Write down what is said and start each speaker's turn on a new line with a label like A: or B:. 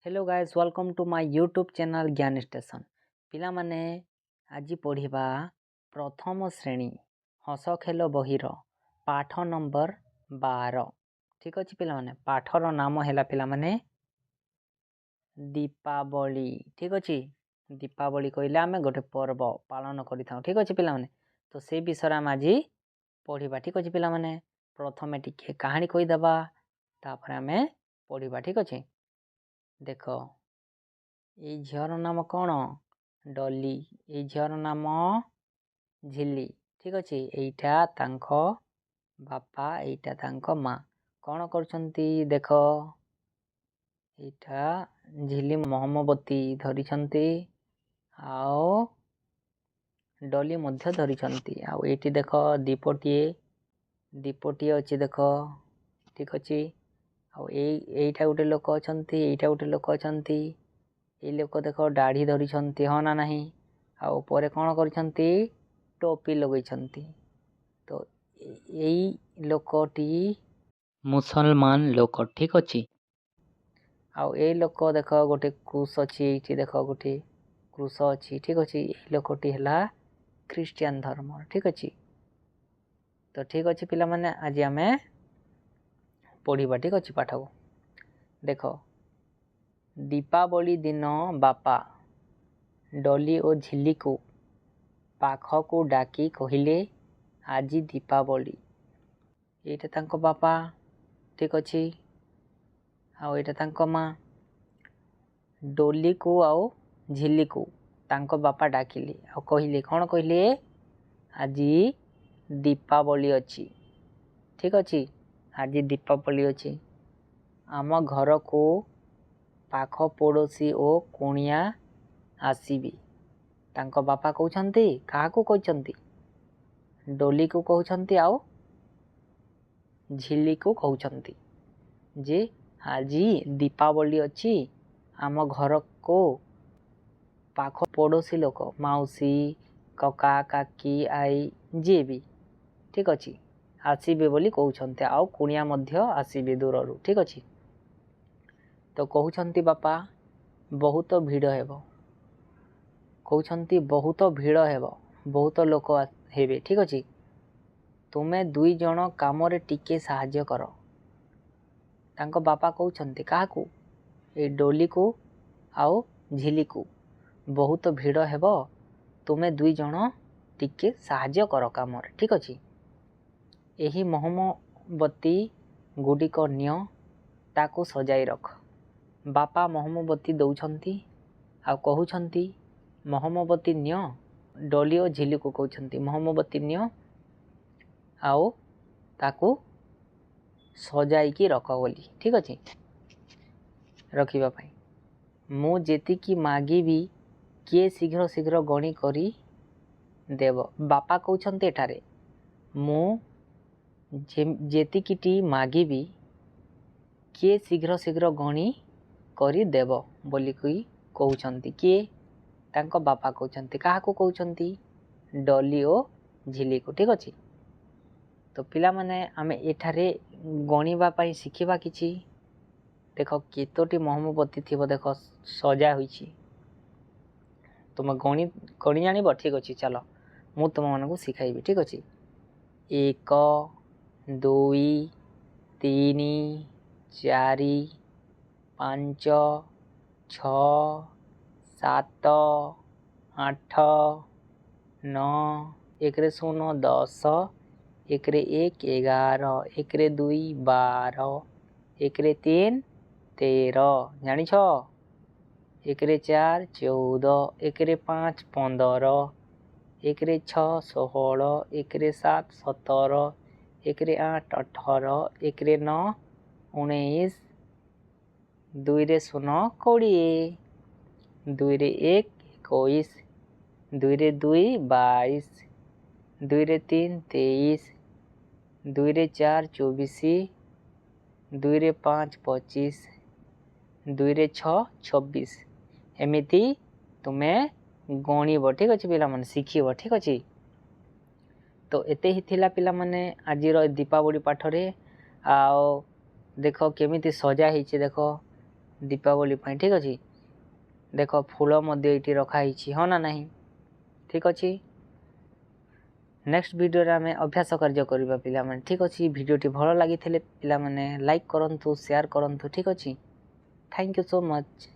A: Hello guys welcome to my YouTube channel Gyan station. पिला माने आज पढ़िबा प्रथम श्रेणी हस खेल बहिर पाठ नंबर 12। ठीक अच्छे पिला माने पाठर नाम है पिला माने दीपावली। ठीक अच्छे दीपावली कहले आम गोटे पर्व पालन करिथाउ। ठीक अच्छे पिला माने तो से विषय आम आज पढ़िबा। ठीक अच्छे पिला माने प्रथमे टिके कहानी कहीदेबा तापर आम पढ़िबा। ठीक अच्छे देख ये झीर नाम कौन डली, ये झीर नाम झिली। ठीक अच्छे यहीटा तांको बापा यहीटा तांको माँ कौन करछंती देख यहीटा झिली मोहम्मबती धरिछंती आओ डली मध्य धरिछंती आओ एटी देख दीपटीए अच्छी देख। ठीक अच्छे एईटा गोटे लोक अछंती एईटा गोटे लोक अछंती ये लोक देख दाढ़ी धरिछंती हाँ ना नहीं आउ परे कौन करछंती टोपी लगैछंती। तो यही लोकटी मुसलमान लोक। ठीक अच्छे आउ ए लोक देख गोटे क्रूस अच्छी ये देख गोटे क्रूस अच्छी। ठीक अच्छे ये लोकटी है ख्रिस्टियन धर्म। ठीक अच्छे तो ठीक अच्छे पिला माने आज आमे पढ़िबा। ठीक अच्छे पाठ को देख दीपावली दिन बापा डली और झिली को पाख को डाकी कहिले आज दीपावली। ये तांको बापा। ठीक अच्छे आउ ये तांको माँ डली को आउ झिली को तांको बापा डाकिले आउ कहिले कौन कहिले आज दीपावली अच्छी। ठीक अच्छे आज दीपावली अच्छी आम घर को पाख पड़ोसी ओ कुणिया आसीबी। तांको बापा कहउछंती काहा को कहउछंती डोली को कहउछंती आउ झिली को कहउछंती जे आज दीपावली अच्छी आम घर को पाख पड़ोसी लोक माउसी कका काकी आई जे भी ठीक अच्छे आसीबे बोली कहउछंती आउ कुणिया मध्य आसीबे दूररू। ठीक अच्छे तो कहउछंती बापा बहुत भीड़ हेबो कहउछंती बहुत भीड़ हेबो बहुत लोक हेबे। ठीक अच्छे तुमे दुई जन काम रे टिके साहाय्य कर। तांको बापा कहउछंती काहाकू ए डोली को आउ झिली को बहुत भीड़ हेबो तुमे दुई जन टिके साहाय्य कर काम रे। ठीक अच्छे यही मोहम्मबती गुडिक निय ताकू सजाई रख। बापा मोहम्मबती दौछंती आउ कहउछंती मोहम्मबती निय डली और झिली को कहउछंती मोहम्मबती निय आउ ताकू सजाई की रख बोली। ठीक अच्छे रखिबा पाई मु जेतिकी मागिबी किए शीघ्र शीघ्र गणी करी देव। बापा कहउछंती एठारे मु जेतिकीटी मागिबी किए शीघ्र शीघ्र गणी करी देव बोली कहउछंती किए तांको बापा कहउछंती काहाकू कहउछंती डली ओ झिली को। ठीक अच्छे तो पिला माने आमे एठारे गणिबा पाई शिखिबा किछि देख केतोटी मोहम्मबती थिबो देख सजा होईछि तुम गणी जानिबो। ठीक अच्छे चलो मु तुम मानकू शिखाइबी। ठीक अच्छे 1 2 3 4 5 6 7 8 9 1 0 10 1 1 11 1 2 12 1 3 13 जानी छ 1 4 14 1 5 15 1 6 16 1 7 17 1 8 18 1 9 19 2 0 20 2 1 21 2 2 22 2 3 23 2 4 24 2 5 25 2 6 26 एमिति तुम्हें गणिब। ठीक अच्छे पिला माने शिखिब। ठीक अच्छे तो एते ही थिला पिला माने आज दीपावली पाठ रे आओ देख केमिति सजा होईछि देख ଦୀପାବଳି ପାଇଁ। ଠିକ୍ ଅଛି, ଦେଖ ଫୁଲ ମଧ୍ୟ ଏଇଠି ରଖା ହେଇଛି, ହଁ ନା ନାହିଁ? ଠିକ୍ ଅଛି, ନେକ୍ସଟ ଭିଡ଼ିଓରେ ଆମେ ଅଭ୍ୟାସ କାର୍ଯ୍ୟ କରିବା ପିଲାମାନେ। ଠିକ୍ ଅଛି, ଭିଡ଼ିଓଟି ଭଲ ଲାଗିଥିଲେ ପିଲାମାନେ ଲାଇକ୍ କରନ୍ତୁ, ସେୟାର କରନ୍ତୁ। ଠିକ୍ ଅଛି, ଥ୍ୟାଙ୍କ ୟୁ ସୋ ମଚ୍।